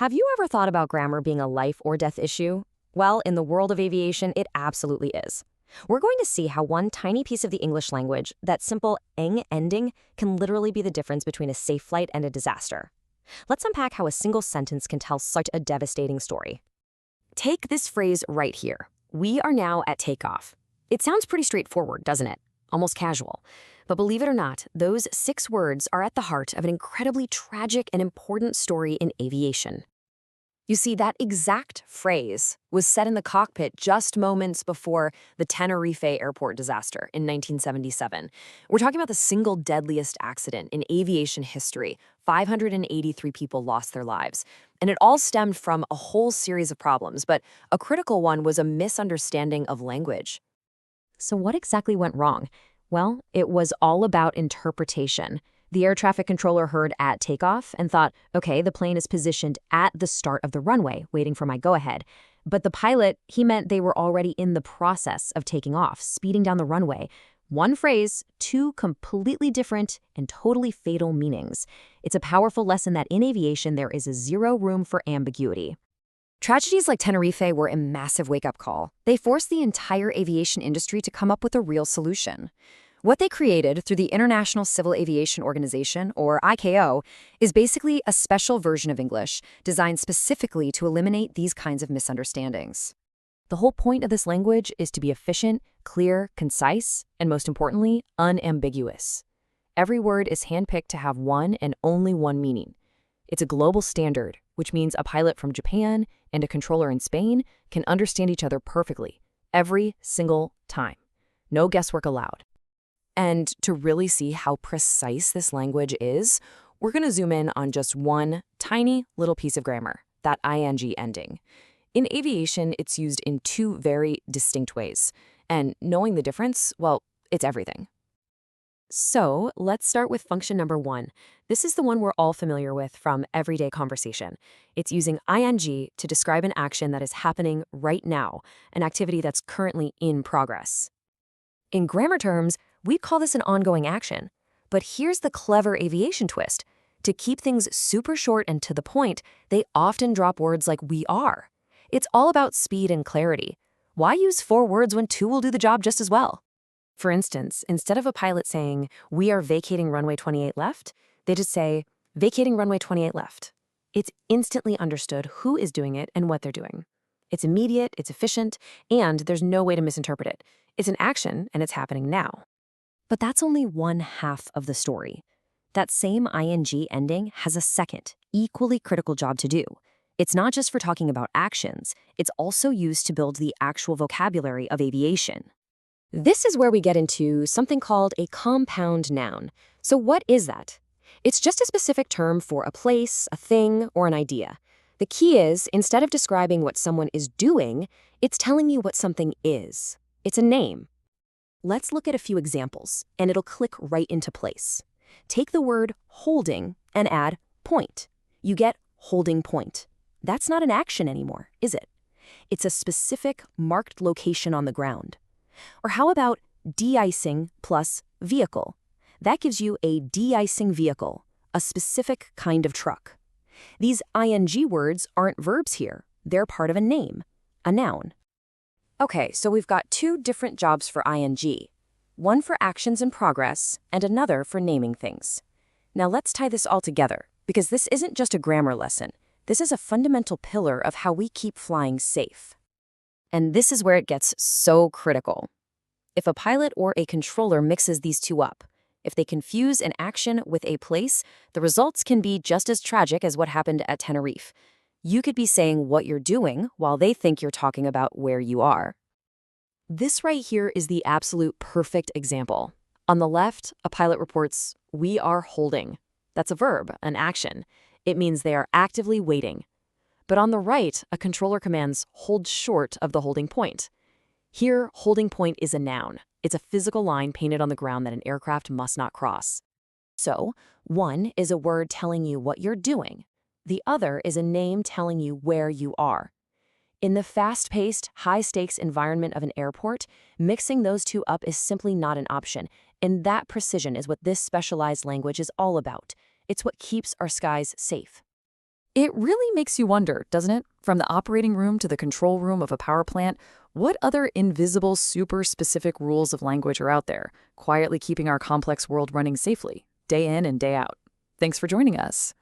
Have you ever thought about grammar being a life or death issue? Well, in the world of aviation, it absolutely is. We're going to see how one tiny piece of the English language, that simple ing ending, can literally be the difference between a safe flight and a disaster. Let's unpack how a single sentence can tell such a devastating story. Take this phrase right here. We are now at takeoff. It sounds pretty straightforward, doesn't it? Almost casual. But believe it or not, those 6 words are at the heart of an incredibly tragic and important story in aviation. You see, that exact phrase was said in the cockpit just moments before the Tenerife airport disaster in 1977. We're talking about the single deadliest accident in aviation history. 583 people lost their lives. And it all stemmed from a whole series of problems, but a critical one was a misunderstanding of language. So what exactly went wrong? Well, it was all about interpretation. The air traffic controller heard "at takeoff" and thought, okay, the plane is positioned at the start of the runway, waiting for my go-ahead. But the pilot, he meant they were already in the process of taking off, speeding down the runway. One phrase, 2 completely different and totally fatal meanings. It's a powerful lesson that in aviation there is zero room for ambiguity. Tragedies like Tenerife were a massive wake-up call. They forced the entire aviation industry to come up with a real solution. What they created through the International Civil Aviation Organization, or ICAO, is basically a special version of English designed specifically to eliminate these kinds of misunderstandings. The whole point of this language is to be efficient, clear, concise, and most importantly, unambiguous. Every word is handpicked to have one and only one meaning. It's a global standard, which means a pilot from Japan and a controller in Spain can understand each other perfectly, every single time. No guesswork allowed. And to really see how precise this language is, we're going to zoom in on just one tiny little piece of grammar, that ing ending. In aviation, it's used in 2 very distinct ways. And knowing the difference, well, it's everything. So let's start with function number 1. This is the one we're all familiar with from everyday conversation. It's using ing to describe an action that is happening right now, an activity that's currently in progress. In grammar terms, we'd call this an ongoing action. But here's the clever aviation twist. To keep things super short and to the point, they often drop words like "we are." It's all about speed and clarity. Why use 4 words when 2 will do the job just as well? For instance, instead of a pilot saying, "We are vacating runway 28 left," they just say, "Vacating runway 28 left." It's instantly understood who is doing it and what they're doing. It's immediate, it's efficient, and there's no way to misinterpret it. It's an action, and it's happening now. But that's only one half of the story. That same ing ending has a second, equally critical job to do. It's not just for talking about actions, it's also used to build the actual vocabulary of aviation. This is where we get into something called a compound noun. So what is that? It's just a specific term for a place, a thing, or an idea. The key is, instead of describing what someone is doing, it's telling you what something is. It's a name. Let's look at a few examples, and it'll click right into place. Take the word holding and add point. You get holding point. That's not an action anymore, is it? It's a specific marked location on the ground. Or how about de-icing plus vehicle? That gives you a de-icing vehicle, a specific kind of truck. These ing words aren't verbs here. They're part of a name, a noun. Okay, so we've got 2 different jobs for ing. One for actions in progress and another for naming things. Now let's tie this all together, because this isn't just a grammar lesson. This is a fundamental pillar of how we keep flying safe. And this is where it gets so critical. If a pilot or a controller mixes these 2 up, if they confuse an action with a place, the results can be just as tragic as what happened at Tenerife. You could be saying what you're doing while they think you're talking about where you are. This right here is the absolute perfect example. On the left, a pilot reports, "We are holding." That's a verb, an action. It means they are actively waiting. But on the right, a controller commands, "Hold short of the holding point." Here, holding point is a noun. It's a physical line painted on the ground that an aircraft must not cross. So, one is a word telling you what you're doing. The other is a name telling you where you are. In the fast-paced, high-stakes environment of an airport, mixing those 2 up is simply not an option, and that precision is what this specialized language is all about. It's what keeps our skies safe. It really makes you wonder, doesn't it? From the operating room to the control room of a power plant, what other invisible, super specific rules of language are out there, quietly keeping our complex world running safely, day in and day out? Thanks for joining us.